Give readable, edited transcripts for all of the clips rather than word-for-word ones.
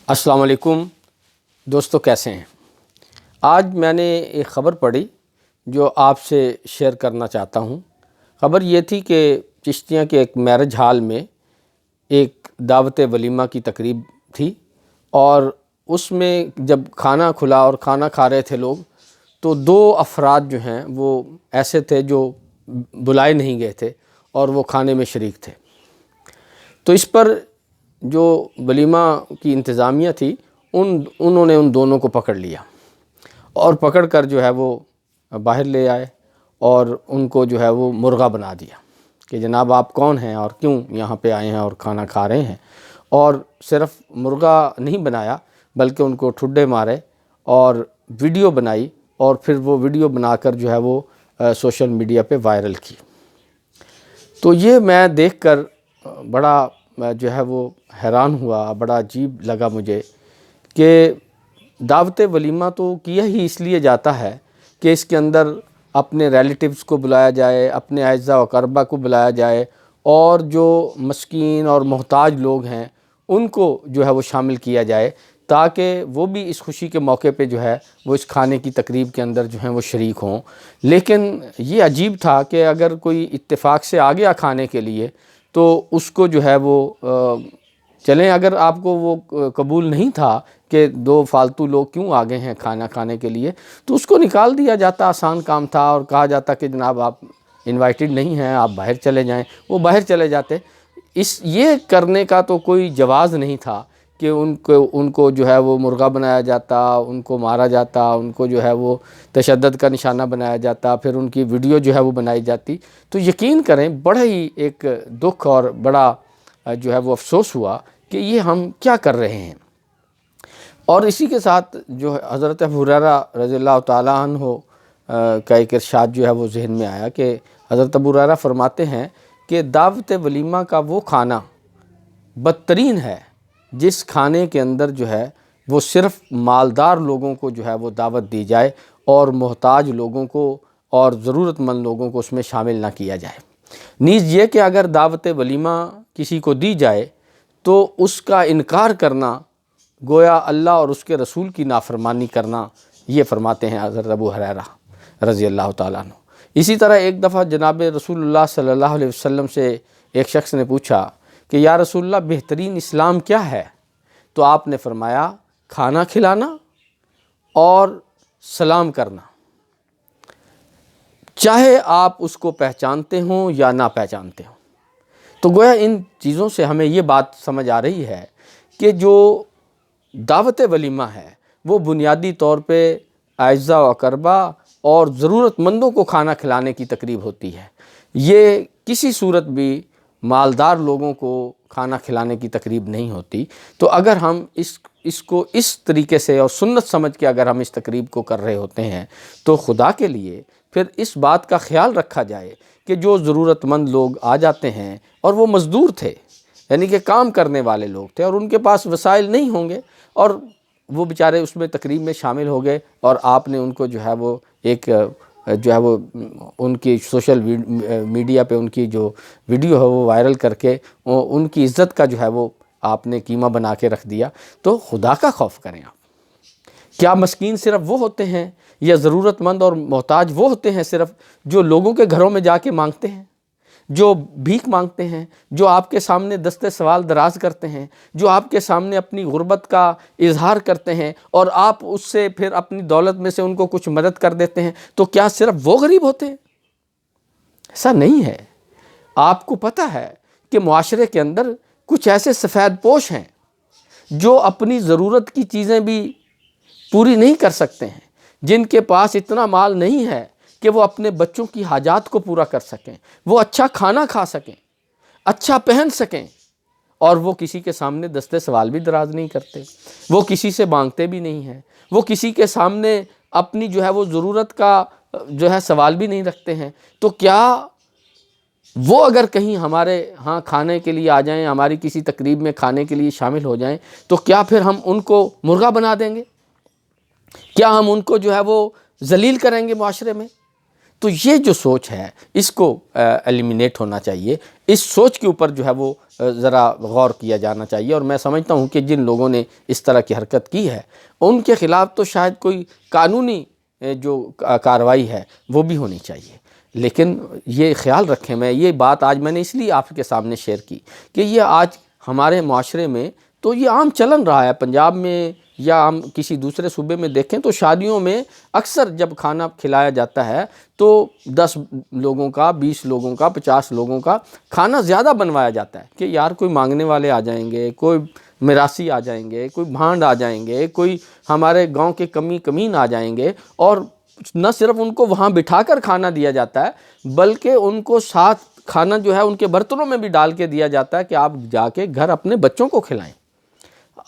السلام علیکم دوستو، کیسے ہیں؟ آج میں نے ایک خبر پڑھی جو آپ سے شیئر کرنا چاہتا ہوں۔ خبر یہ تھی کہ چشتیاں کے ایک میرج ہال میں ایک دعوت ولیمہ کی تقریب تھی، اور اس میں جب کھانا کھلا اور کھانا کھا رہے تھے لوگ، تو دو افراد جو ہیں وہ ایسے تھے جو بلائے نہیں گئے تھے اور وہ کھانے میں شریک تھے۔ تو اس پر جو ولیمہ کی انتظامیہ تھی انہوں نے ان دونوں کو پکڑ لیا اور پکڑ کر جو ہے وہ باہر لے آئے اور ان کو جو ہے وہ مرغا بنا دیا کہ جناب آپ کون ہیں اور کیوں یہاں پہ آئے ہیں اور کھانا کھا رہے ہیں۔ اور صرف مرغا نہیں بنایا بلکہ ان کو ٹھڈے مارے اور ویڈیو بنائی، اور پھر وہ ویڈیو بنا کر جو ہے وہ سوشل میڈیا پہ وائرل کی۔ تو یہ میں دیکھ کر بڑا جو ہے وہ حیران ہوا، بڑا عجیب لگا مجھے کہ دعوت ولیمہ تو کیا ہی اس لیے جاتا ہے کہ اس کے اندر اپنے ریلیٹیوز کو بلایا جائے، اپنے اعزاء و اقربا کو بلایا جائے، اور جو مسکین اور محتاج لوگ ہیں ان کو جو ہے وہ شامل کیا جائے، تاکہ وہ بھی اس خوشی کے موقع پہ جو ہے وہ اس کھانے کی تقریب کے اندر جو ہیں وہ شریک ہوں۔ لیکن یہ عجیب تھا کہ اگر کوئی اتفاق سے آ گیا کھانے کے لیے تو اس کو جو ہے وہ چلیں، اگر آپ کو وہ قبول نہیں تھا کہ دو فالتو لوگ کیوں آ گئے ہیں کھانا کھانے کے لیے، تو اس کو نکال دیا جاتا، آسان کام تھا، اور کہا جاتا کہ جناب آپ انوائٹڈ نہیں ہیں، آپ باہر چلے جائیں، وہ باہر چلے جاتے۔ یہ کرنے کا تو کوئی جواز نہیں تھا کہ ان کو جو ہے وہ مرغا بنایا جاتا، ان کو مارا جاتا، ان کو جو ہے وہ تشدد کا نشانہ بنایا جاتا، پھر ان کی ویڈیو جو ہے وہ بنائی جاتی۔ تو یقین کریں بڑا ہی ایک دکھ اور بڑا جو ہے وہ افسوس ہوا کہ یہ ہم کیا کر رہے ہیں۔ اور اسی کے ساتھ جو حضرت ابو ہریرہ رضی اللہ تعالیٰ عنہ کا ایک ارشاد جو ہے وہ ذہن میں آیا کہ حضرت ابو ہریرہ فرماتے ہیں کہ دعوت ولیمہ کا وہ کھانا بدترین ہے جس کھانے کے اندر جو ہے وہ صرف مالدار لوگوں کو جو ہے وہ دعوت دی جائے اور محتاج لوگوں کو اور ضرورت مند لوگوں کو اس میں شامل نہ کیا جائے۔ نیز یہ کہ اگر دعوت ولیمہ کسی کو دی جائے تو اس کا انکار کرنا گویا اللہ اور اس کے رسول کی نافرمانی کرنا، یہ فرماتے ہیں حضرت ابو ہریرہ رضی اللہ تعالیٰ عنہ۔ اسی طرح ایک دفعہ جناب رسول اللہ صلی اللہ علیہ وسلم سے ایک شخص نے پوچھا کہ یا رسول اللہ بہترین اسلام کیا ہے؟ تو آپ نے فرمایا کھانا کھلانا اور سلام کرنا، چاہے آپ اس کو پہچانتے ہوں یا نہ پہچانتے ہوں۔ تو گویا ان چیزوں سے ہمیں یہ بات سمجھ آ رہی ہے کہ جو دعوت ولیمہ ہے وہ بنیادی طور پہ اعزاء و اقربا اور ضرورت مندوں کو کھانا کھلانے کی تقریب ہوتی ہے۔ یہ کسی صورت بھی مالدار لوگوں کو کھانا کھلانے کی تقریب نہیں ہوتی۔ تو اگر ہم اس کو اس طریقے سے اور سنت سمجھ کے اگر ہم اس تقریب کو کر رہے ہوتے ہیں تو خدا کے لیے پھر اس بات کا خیال رکھا جائے کہ جو ضرورت مند لوگ آ جاتے ہیں اور وہ مزدور تھے، یعنی کہ کام کرنے والے لوگ تھے، اور ان کے پاس وسائل نہیں ہوں گے، اور وہ بیچارے اس میں تقریب میں شامل ہو گئے، اور آپ نے ان کو جو ہے وہ ایک جو ہے وہ ان کی سوشل میڈیا پہ ان کی جو ویڈیو ہے وہ وائرل کر کے ان کی عزت کا جو ہے وہ آپ نے قیمہ بنا کے رکھ دیا۔ تو خدا کا خوف کریں آپ۔ کیا مسکین صرف وہ ہوتے ہیں یا ضرورت مند اور محتاج وہ ہوتے ہیں صرف جو لوگوں کے گھروں میں جا کے مانگتے ہیں، جو بھیک مانگتے ہیں، جو آپ کے سامنے دستے سوال دراز کرتے ہیں، جو آپ کے سامنے اپنی غربت کا اظہار کرتے ہیں اور آپ اس سے پھر اپنی دولت میں سے ان کو کچھ مدد کر دیتے ہیں؟ تو کیا صرف وہ غریب ہوتے ہیں؟ ایسا نہیں ہے۔ آپ کو پتہ ہے کہ معاشرے کے اندر کچھ ایسے سفید پوش ہیں جو اپنی ضرورت کی چیزیں بھی پوری نہیں کر سکتے ہیں، جن کے پاس اتنا مال نہیں ہے کہ وہ اپنے بچوں کی حاجات کو پورا کر سکیں، وہ اچھا کھانا کھا سکیں، اچھا پہن سکیں، اور وہ کسی کے سامنے دستے سوال بھی دراز نہیں کرتے، وہ کسی سے مانگتے بھی نہیں ہیں، وہ کسی کے سامنے اپنی جو ہے وہ ضرورت کا جو ہے سوال بھی نہیں رکھتے ہیں۔ تو کیا وہ اگر کہیں ہمارے ہاں کھانے کے لیے آ جائیں، ہماری کسی تقریب میں کھانے کے لیے شامل ہو جائیں، تو کیا پھر ہم ان کو مرغا بنا دیں گے؟ کیا ہم ان کو جو ہے وہ ذلیل کریں گے معاشرے میں؟ تو یہ جو سوچ ہے اس کو ایلیمینیٹ ہونا چاہیے، اس سوچ کے اوپر جو ہے وہ ذرا غور کیا جانا چاہیے، اور میں سمجھتا ہوں کہ جن لوگوں نے اس طرح کی حرکت کی ہے ان کے خلاف تو شاید کوئی قانونی جو کارروائی ہے وہ بھی ہونی چاہیے۔ لیکن یہ خیال رکھیں، میں یہ بات آج میں نے اس لیے آپ کے سامنے شیئر کی کہ یہ آج ہمارے معاشرے میں تو یہ عام چلن رہا ہے، پنجاب میں یا ہم کسی دوسرے صوبے میں دیکھیں تو شادیوں میں اکثر جب کھانا کھلایا جاتا ہے تو 10 لوگوں کا، 20 لوگوں کا، 50 لوگوں کا کھانا زیادہ بنوایا جاتا ہے کہ یار کوئی مانگنے والے آ جائیں گے، کوئی میراثی آ جائیں گے، کوئی بھانڈ آ جائیں گے، کوئی ہمارے گاؤں کے کمین آ جائیں گے، اور نہ صرف ان کو وہاں بٹھا کر کھانا دیا جاتا ہے بلکہ ان کو ساتھ کھانا جو ہے ان کے برتنوں میں بھی ڈال کے دیا جاتا ہے کہ آپ جا کے گھر اپنے بچوں کو کھلائیں۔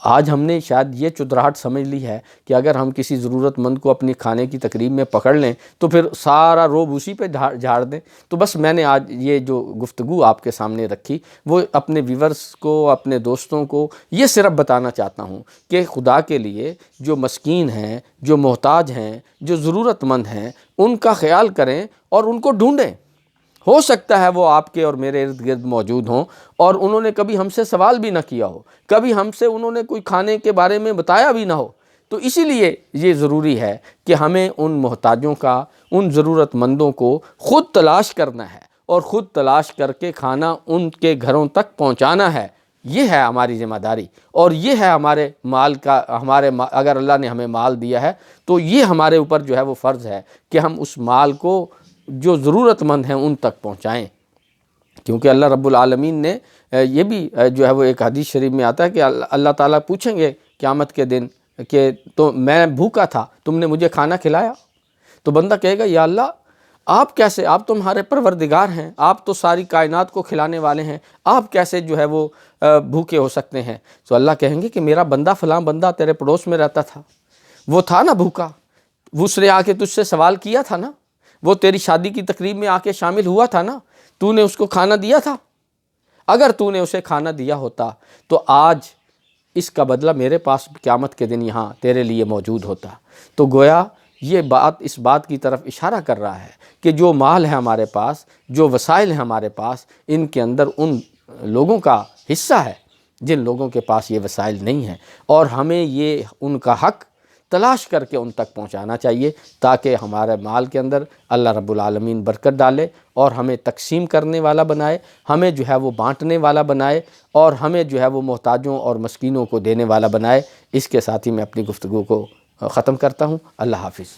آج ہم نے شاید یہ چودراہٹ سمجھ لی ہے کہ اگر ہم کسی ضرورت مند کو اپنی کھانے کی تقریب میں پکڑ لیں تو پھر سارا روب اسی پہ جھاڑ دیں۔ تو بس میں نے آج یہ جو گفتگو آپ کے سامنے رکھی وہ اپنے ویورز کو، اپنے دوستوں کو یہ صرف بتانا چاہتا ہوں کہ خدا کے لیے جو مسکین ہیں، جو محتاج ہیں، جو ضرورت مند ہیں، ان کا خیال کریں اور ان کو ڈھونڈیں۔ ہو سکتا ہے وہ آپ کے اور میرے ارد گرد موجود ہوں اور انہوں نے کبھی ہم سے سوال بھی نہ کیا ہو، کبھی ہم سے انہوں نے کوئی کھانے کے بارے میں بتایا بھی نہ ہو۔ تو اسی لیے یہ ضروری ہے کہ ہمیں ان محتاجوں کا، ان ضرورت مندوں کو خود تلاش کرنا ہے اور خود تلاش کر کے کھانا ان کے گھروں تک پہنچانا ہے۔ یہ ہے ہماری ذمہ داری، اور یہ ہے ہمارے مال کا، اگر اللہ نے ہمیں مال دیا ہے تو یہ ہمارے اوپر جو ہے وہ فرض ہے کہ ہم اس مال کو جو ضرورت مند ہیں ان تک پہنچائیں۔ کیونکہ اللہ رب العالمین نے یہ بھی جو ہے وہ ایک حدیث شریف میں آتا ہے کہ اللہ تعالیٰ پوچھیں گے قیامت کے دن کہ تو میں بھوکا تھا، تم نے مجھے کھانا کھلایا؟ تو بندہ کہے گا یا اللہ آپ کیسے، آپ تو ہمارے پروردگار ہیں، آپ تو ساری کائنات کو کھلانے والے ہیں، آپ کیسے جو ہے وہ بھوکے ہو سکتے ہیں؟ تو اللہ کہیں گے کہ میرا بندہ فلاں بندہ تیرے پڑوس میں رہتا تھا، وہ تھا نا بھوکا، اس نے آ کے تجھ سے سوال کیا تھا نا، وہ تیری شادی کی تقریب میں آ کے شامل ہوا تھا نا، تو نے اس کو کھانا دیا تھا۔ اگر تو نے اسے کھانا دیا ہوتا تو آج اس کا بدلہ میرے پاس قیامت کے دن یہاں تیرے لیے موجود ہوتا۔ تو گویا یہ بات اس بات کی طرف اشارہ کر رہا ہے کہ جو مال ہے ہمارے پاس، جو وسائل ہیں ہمارے پاس، ان کے اندر ان لوگوں کا حصہ ہے جن لوگوں کے پاس یہ وسائل نہیں ہیں، اور ہمیں یہ ان کا حق تلاش کر کے ان تک پہنچانا چاہیے تاکہ ہمارے مال کے اندر اللہ رب العالمین برکت ڈالے اور ہمیں تقسیم کرنے والا بنائے، ہمیں جو ہے وہ بانٹنے والا بنائے، اور ہمیں جو ہے وہ محتاجوں اور مسکینوں کو دینے والا بنائے۔ اس کے ساتھ ہی میں اپنی گفتگو کو ختم کرتا ہوں۔ اللہ حافظ۔